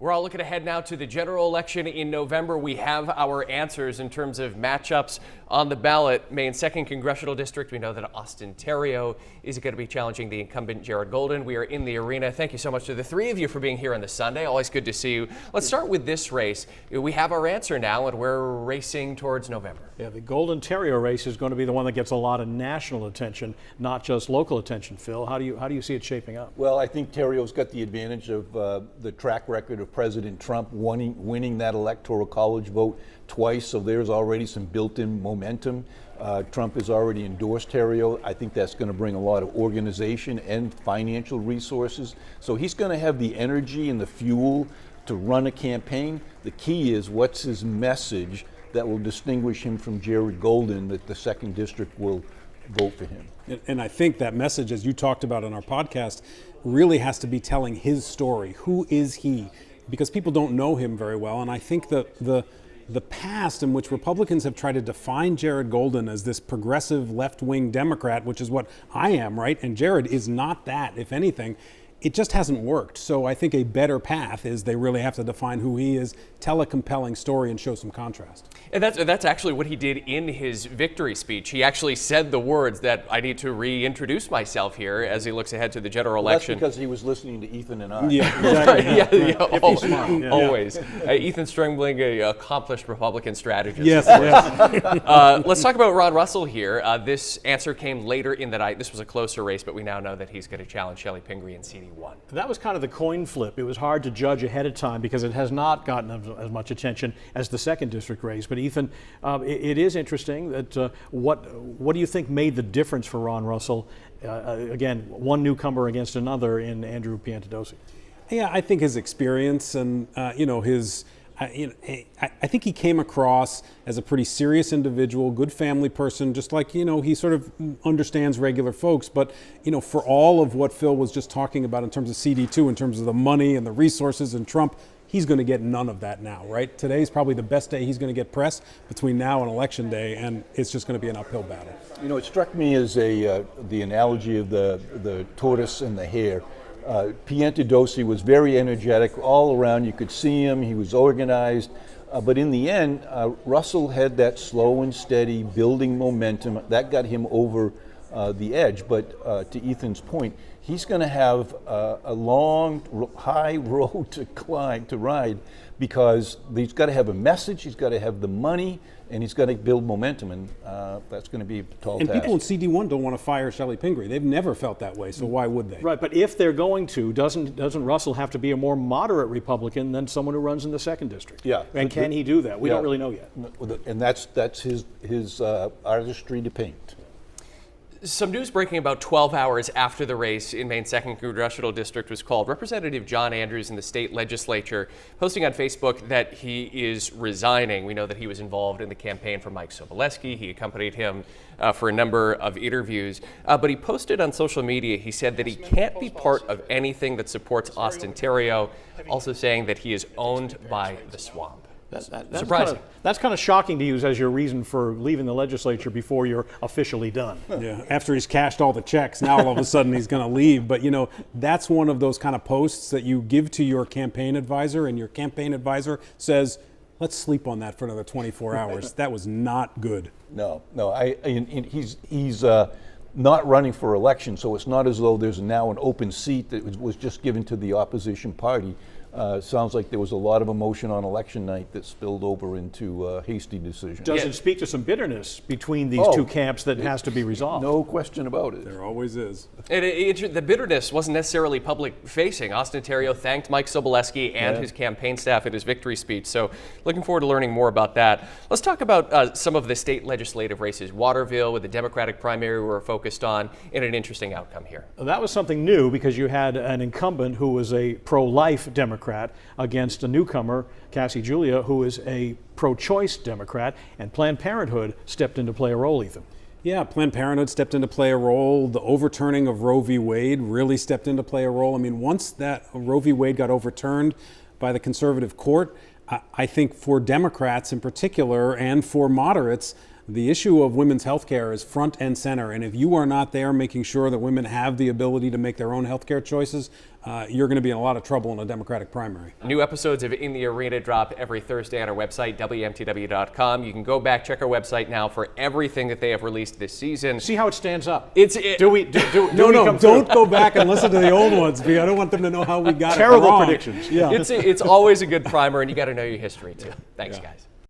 We're all looking ahead now to the general election in November. We have our answers in terms of matchups on the ballot. Maine's 2nd Congressional District, we know that Austin Theriault is going to be challenging the incumbent Jared Golden. We are in the arena. Thank you so much to the three of you for being here on this Sunday. Always good to see you. Let's start with this race. We have our answer now, and we're racing towards November. Yeah, the Golden-Theriault race is going to be the one that gets a lot of national attention, not just local attention. Phil, how do you see it shaping up? Well, I think Theriault's got the advantage of the track record of President Trump winning that electoral college vote twice, so there's already some built-in momentum. Trump has already endorsed Theriault. I think that's going to bring a lot of organization and financial resources. So he's going to have the energy and the fuel to run a campaign. The key is, what's his message that will distinguish him from Jared Golden, that the 2nd District will vote for him. And I think that message, as you talked about on our podcast, really has to be telling his story. Who is he? Because people don't know him very well. And I think the past in which Republicans have tried to define Jared Golden as this progressive left-wing Democrat, which is what I am, right? And Jared is not that, if anything. It just hasn't worked. So I think a better path is they really have to define who he is, tell a compelling story, and show some contrast. And that's actually what he did in his victory speech. He actually said the words that I need to reintroduce myself here as he looks ahead to the general election. That's because he was listening to Ethan and I. Yeah, exactly. Yeah. Always. Ethan Strangling, an accomplished Republican strategist. Yes. Let's talk about Ron Russell here. This answer came later in the night. This was a closer race, but we now know that he's going to challenge Shelley Pingree in CD1. That was kind of the coin flip. It was hard to judge ahead of time because it has not gotten as much attention as the 2nd District race. But Ethan, it is interesting that what do you think made the difference for Ron Russell? Again, one newcomer against another in Andrew Piantadosi. Yeah, I think his experience and his. I think he came across as a pretty serious individual, good family person, just like, he sort of understands regular folks. But, for all of what Phil was just talking about in terms of CD2, in terms of the money and the resources and Trump, he's going to get none of that now, right? Today's probably the best day he's going to get press between now and Election Day, and it's just going to be an uphill battle. It struck me as the analogy of the tortoise and the hare. Piantadosi was very energetic all around. You could see him. He was organized. But in the end, Russell had that slow and steady building momentum. That got him over the edge. But to Ethan's point, he's going to have a long, high road to climb, to ride, because he's got to have a message, he's got to have the money, and he's got to build momentum, and that's going to be a tall task. And people in CD1 don't want to fire Shelley Pingree. They've never felt that way, so why would they? Right, but if they're going to, doesn't Russell have to be a more moderate Republican than someone who runs in the 2nd District? Yeah. And can he do that? We don't really know yet. And that's his artistry to paint. Some news breaking about 12 hours after the race in Maine's 2nd Congressional District was called. Representative John Andrews in the state legislature posting on Facebook that he is resigning. We know that he was involved in the campaign for Mike Sobolewski. He accompanied him for a number of interviews. But he posted on social media, he said that he can't be part of anything that supports Austin Theriault, also saying that he is owned by the swamp. That's surprising. That's kind of shocking to use as your reason for leaving the legislature before you're officially done. Yeah, after he's cashed all the checks, now all of a sudden he's going to leave. But, that's one of those kind of posts that you give to your campaign advisor, and your campaign advisor says, let's sleep on that for another 24 hours. That was not good. No. He's not running for election, so it's not as though there's now an open seat that was just given to the opposition party. Sounds like there was a lot of emotion on election night that spilled over into a hasty decision. Does it speak to some bitterness between these two camps that has to be resolved? No question about it. There always is. The bitterness wasn't necessarily public-facing. Austin Theriault thanked Mike Sobolewski and his campaign staff at his victory speech, so looking forward to learning more about that. Let's talk about some of the state legislative races. Waterville with the Democratic primary we're focused on, and an interesting outcome here. That was something new because you had an incumbent who was a pro-life Democrat against a newcomer, Cassie Julia, who is a pro-choice Democrat, and Planned Parenthood stepped in to play a role, Ethan. Yeah, Planned Parenthood stepped in to play a role. The overturning of Roe v. Wade really stepped in to play a role. I mean, once that Roe v. Wade got overturned by the conservative court, I think for Democrats in particular and for moderates, the issue of women's health care is front and center. And if you are not there making sure that women have the ability to make their own health care choices, you're going to be in a lot of trouble in a Democratic primary. New episodes of In the Arena drop every Thursday on our website, WMTW.com. You can go back, check our website now for everything that they have released this season. See how it stands up. Do we No, come don't through? go back and listen to the old ones, because I don't want them to know how we got Terrible it wrong. predictions. Yeah. It's always a good primer, and you got to know your history too. Thanks, guys.